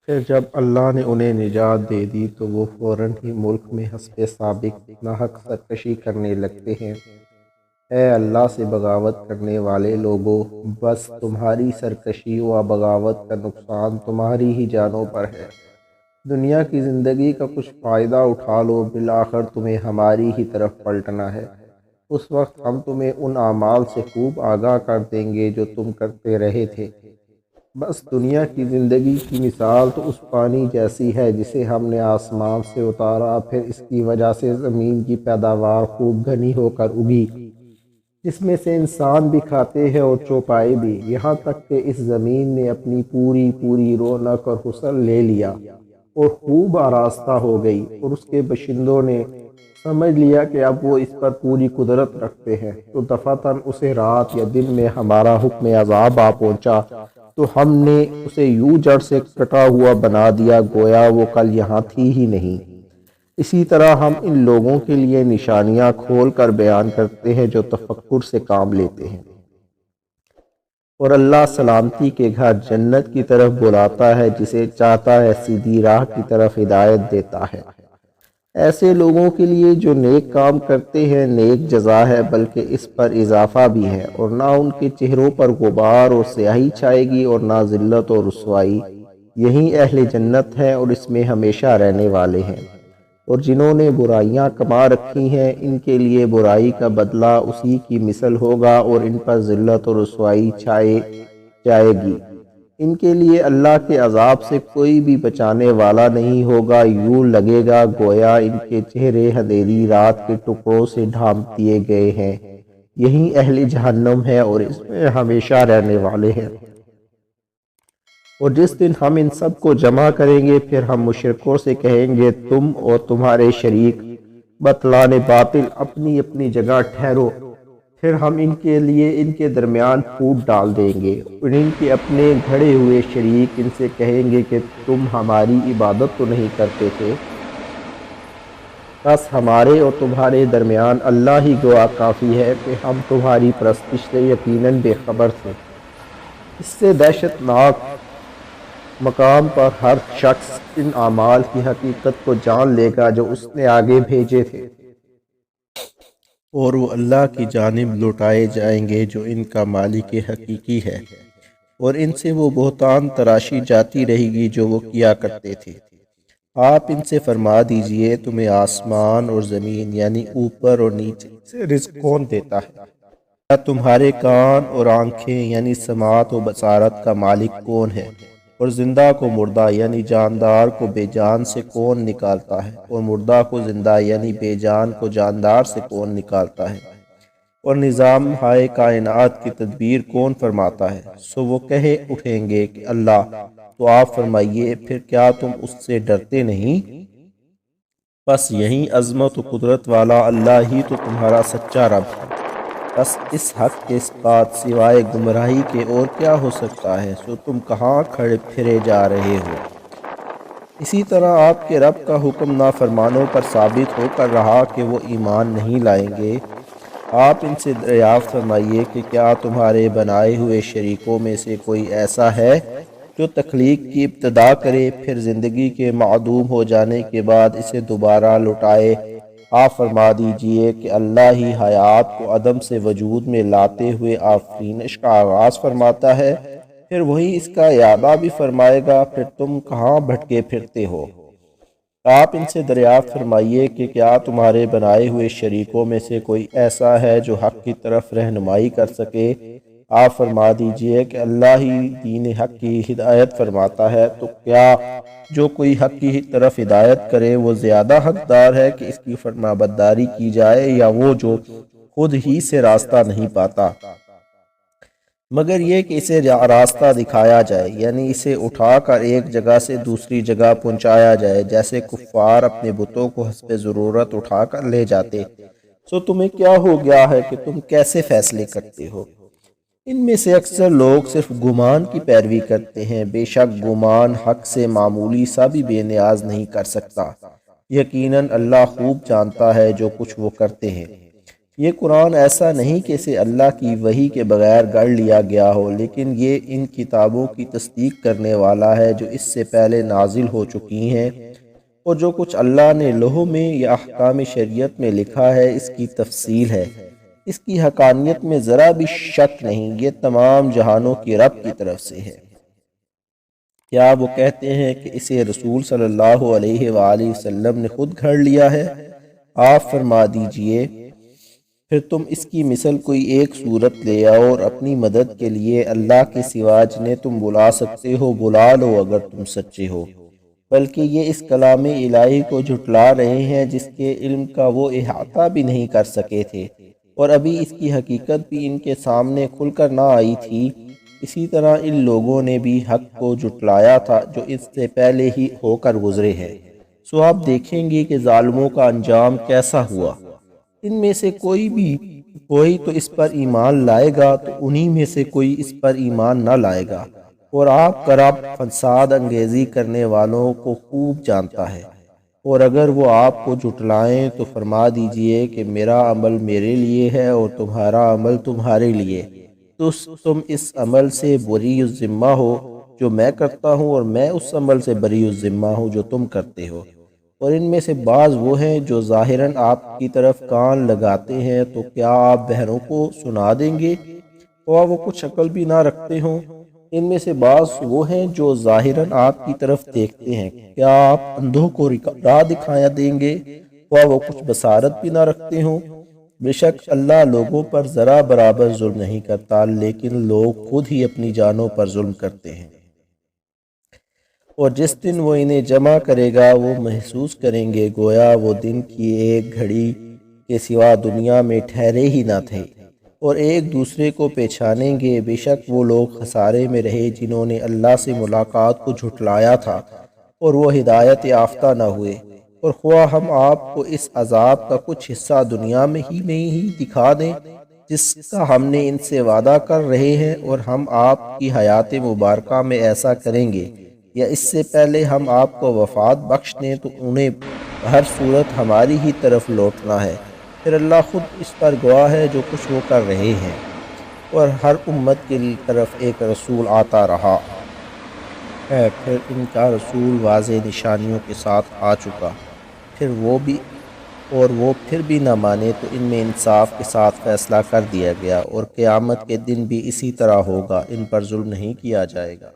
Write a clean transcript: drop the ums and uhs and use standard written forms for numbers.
پھر جب اللہ نے انہیں نجات دے دی تو وہ فوراً ہی ملک میں حسب سابق ناحق سرکشی کرنے لگتے ہیں۔ اے اللہ سے بغاوت کرنے والے لوگو، بس تمہاری سرکشی و بغاوت کا نقصان تمہاری ہی جانوں پر ہے۔ دنیا کی زندگی کا کچھ فائدہ اٹھا لو، بالآخر تمہیں ہماری ہی طرف پلٹنا ہے۔ اس وقت ہم تمہیں ان اعمال سے خوب آگاہ کر دیں گے جو تم کرتے رہے تھے۔ بس دنیا کی زندگی کی مثال تو اس پانی جیسی ہے جسے ہم نے آسمان سے اتارا، پھر اس کی وجہ سے زمین کی پیداوار خوب گھنی ہو کر اگی، جس میں سے انسان بھی کھاتے ہیں اور چوپائے بھی، یہاں تک کہ اس زمین نے اپنی پوری پوری رونق اور حسن لے لیا اور خوب آراستہ ہو گئی، اور اس کے باشندوں نے سمجھ لیا کہ اب وہ اس پر پوری قدرت رکھتے ہیں، تو دفعتاً اسے رات یا دن میں ہمارا حکم عذاب آ پہنچا تو ہم نے اسے یوں جڑ سے کٹا ہوا بنا دیا گویا وہ کل یہاں تھی ہی نہیں۔ اسی طرح ہم ان لوگوں کے لیے نشانیاں کھول کر بیان کرتے ہیں جو تفکر سے کام لیتے ہیں۔ اور اللہ سلامتی کے گھر جنت کی طرف بلاتا ہے، جسے چاہتا ہے سیدھی راہ کی طرف ہدایت دیتا ہے۔ ایسے لوگوں کے لیے جو نیک کام کرتے ہیں نیک جزا ہے، بلکہ اس پر اضافہ بھی ہے، اور نہ ان کے چہروں پر غبار اور سیاہی چھائے گی اور نہ ذلت اور رسوائی۔ یہی اہل جنت ہیں اور اس میں ہمیشہ رہنے والے ہیں۔ اور جنہوں نے برائیاں کما رکھی ہیں ان کے لیے برائی کا بدلہ اسی کی مثل ہوگا اور ان پر ذلت اور رسوائی چھائے جائے گی۔ ان کے لیے اللہ کے عذاب سے کوئی بھی بچانے والا نہیں ہوگا، یوں لگے گا گویا ان کے چہرے اندھیری رات کے ٹکڑوں سے ڈھانپ دیے گئے ہیں۔ یہی اہل جہنم ہے اور اس میں ہمیشہ رہنے والے ہیں۔ اور جس دن ہم ان سب کو جمع کریں گے پھر ہم مشرکوں سے کہیں گے تم اور تمہارے شریک بطلان باطل اپنی اپنی جگہ ٹھہرو، پھر ہم ان کے لیے ان کے درمیان پھوٹ ڈال دیں گے، اور ان کے اپنے گھڑے ہوئے شریک ان سے کہیں گے کہ تم ہماری عبادت تو نہیں کرتے تھے، بس ہمارے اور تمہارے درمیان اللہ ہی گواہ کافی ہے کہ ہم تمہاری پرستش سے یقیناً بے خبر تھے۔ اس سے دہشت ناک مقام پر ہر شخص ان اعمال کی حقیقت کو جان لے گا جو اس نے آگے بھیجے تھے، اور وہ اللہ کی جانب لوٹائے جائیں گے جو ان کا مالک حقیقی ہے، اور ان سے وہ بہتان تراشی جاتی رہے گی جو وہ کیا کرتے تھے۔ آپ ان سے فرما دیجئے تمہیں آسمان اور زمین یعنی اوپر اور نیچے سے رزق کون دیتا ہے؟ کیا تمہارے کان اور آنکھیں یعنی سماعت و بصارت کا مالک کون ہے؟ اور زندہ کو مردہ یعنی جاندار کو بے جان سے کون نکالتا ہے؟ اور مردہ کو زندہ یعنی بے جان کو جاندار سے کون نکالتا ہے؟ اور نظام ہائے کائنات کی تدبیر کون فرماتا ہے؟ سو وہ کہے اٹھیں گے کہ اللہ۔ تو آپ فرمائیے پھر کیا تم اس سے ڈرتے نہیں؟ بس یہی عظمت و قدرت والا اللہ ہی تو تمہارا سچا رب ہے۔ بس اس حق کے بعد سوائے گمراہی کے اور کیا ہو سکتا ہے؟ سو تم کہاں کھڑے پھرے جا رہے ہو؟ اسی طرح آپ کے رب کا حکم نافرمانوں پر ثابت ہو کر رہا کہ وہ ایمان نہیں لائیں گے۔ آپ ان سے دریافت فرمائیے کہ کیا تمہارے بنائے ہوئے شریکوں میں سے کوئی ایسا ہے جو تخلیق کی ابتدا کرے پھر زندگی کے معدوم ہو جانے کے بعد اسے دوبارہ لوٹائے؟ آپ فرما دیجئے کہ اللہ ہی حیات کو عدم سے وجود میں لاتے ہوئے آفرینش کا آغاز فرماتا ہے، پھر وہی اس کا اعادہ بھی فرمائے گا، پھر تم کہاں بھٹکے پھرتے ہو؟ آپ ان سے دریافت فرمائیے کہ کیا تمہارے بنائے ہوئے شریکوں میں سے کوئی ایسا ہے جو حق کی طرف رہنمائی کر سکے؟ آپ فرما دیجئے کہ اللہ ہی دین حق کی ہدایت فرماتا ہے، تو کیا جو کوئی حق کی طرف ہدایت کرے وہ زیادہ حقدار ہے کہ اس کی فرما برداری کی جائے، یا وہ جو خود ہی سے راستہ نہیں پاتا مگر یہ کہ اسے راستہ دکھایا جائے، یعنی اسے اٹھا کر ایک جگہ سے دوسری جگہ پہنچایا جائے، جیسے کفار اپنے بتوں کو حسب ضرورت اٹھا کر لے جاتے۔ سو تمہیں کیا ہو گیا ہے کہ تم کیسے فیصلے کرتے ہو؟ ان میں سے اکثر لوگ صرف گمان کی پیروی کرتے ہیں، بے شک گمان حق سے معمولی سا بھی بے نیاز نہیں کر سکتا۔ یقیناً اللہ خوب جانتا ہے جو کچھ وہ کرتے ہیں۔ یہ قرآن ایسا نہیں کہ اسے اللہ کی وحی کے بغیر گڑھ لیا گیا ہو، لیکن یہ ان کتابوں کی تصدیق کرنے والا ہے جو اس سے پہلے نازل ہو چکی ہیں، اور جو کچھ اللہ نے لوح میں یا احکام شریعت میں لکھا ہے اس کی تفصیل ہے۔ اس کی حقانیت میں ذرا بھی شک نہیں، یہ تمام جہانوں کی رب کی طرف سے ہے۔ کیا وہ کہتے ہیں کہ اسے رسول صلی اللہ علیہ وآلہ وسلم نے خود گھڑ لیا ہے؟ آپ فرما دیجئے پھر تم اس کی مثل کوئی ایک صورت لے آؤ اور اپنی مدد کے لیے اللہ کے سوا جنہیں تم بلا سکتے ہو بلا لو اگر تم سچے ہو، بلکہ یہ اس کلام الہی کو جھٹلا رہے ہیں جس کے علم کا وہ احاطہ بھی نہیں کر سکے تھے، اور ابھی اس کی حقیقت بھی ان کے سامنے کھل کر نہ آئی تھی۔ اسی طرح ان لوگوں نے بھی حق کو جھٹلایا تھا جو اس سے پہلے ہی ہو کر گزرے ہیں، سو آپ دیکھیں گے کہ ظالموں کا انجام کیسا ہوا۔ ان میں سے کوئی تو اس پر ایمان لائے گا تو انہی میں سے کوئی اس پر ایمان نہ لائے گا، اور آپ کا رب فساد انگیزی کرنے والوں کو خوب جانتا ہے۔ اور اگر وہ آپ کو جھٹلائیں تو فرما دیجئے کہ میرا عمل میرے لیے ہے اور تمہارا عمل تمہارے لیے، تو تم اس عمل سے بری الذمہ ہو جو میں کرتا ہوں، اور میں اس عمل سے بری الذمہ ہوں جو تم کرتے ہو۔ اور ان میں سے بعض وہ ہیں جو ظاہراً آپ کی طرف کان لگاتے ہیں، تو کیا آپ بہروں کو سنا دیں گے اور وہ کچھ عقل بھی نہ رکھتے ہوں؟ ان میں سے بعض وہ ہیں جو ظاہراً آپ کی طرف دیکھتے ہیں، کیا آپ اندھوں کو راہ دکھایا دیں گے اور وہ کچھ بصارت بھی نہ رکھتے ہوں؟ بے شک اللہ لوگوں پر ذرا برابر ظلم نہیں کرتا، لیکن لوگ خود ہی اپنی جانوں پر ظلم کرتے ہیں۔ اور جس دن وہ انہیں جمع کرے گا وہ محسوس کریں گے گویا وہ دن کی ایک گھڑی کے سوا دنیا میں ٹھہرے ہی نہ تھے، اور ایک دوسرے کو پہچانیں گے۔ بے شک وہ لوگ خسارے میں رہے جنہوں نے اللہ سے ملاقات کو جھٹلایا تھا اور وہ ہدایت یافتہ نہ ہوئے۔ اور خواہ ہم آپ کو اس عذاب کا کچھ حصہ دنیا میں ہی دکھا دیں جس کا ہم نے ان سے وعدہ کر رہے ہیں، اور ہم آپ کی حیات مبارکہ میں ایسا کریں گے، یا اس سے پہلے ہم آپ کو وفات بخش دیں، تو انہیں ہر صورت ہماری ہی طرف لوٹنا ہے۔ پھر اللہ خود اس پر گواہ ہے جو کچھ وہ کر رہے ہیں۔ اور ہر امت کی طرف ایک رسول آتا رہا ہے، پھر ان کا رسول واضح نشانیوں کے ساتھ آ چکا، وہ پھر بھی نہ مانے تو ان میں انصاف کے ساتھ فیصلہ کر دیا گیا، اور قیامت کے دن بھی اسی طرح ہوگا، ان پر ظلم نہیں کیا جائے گا۔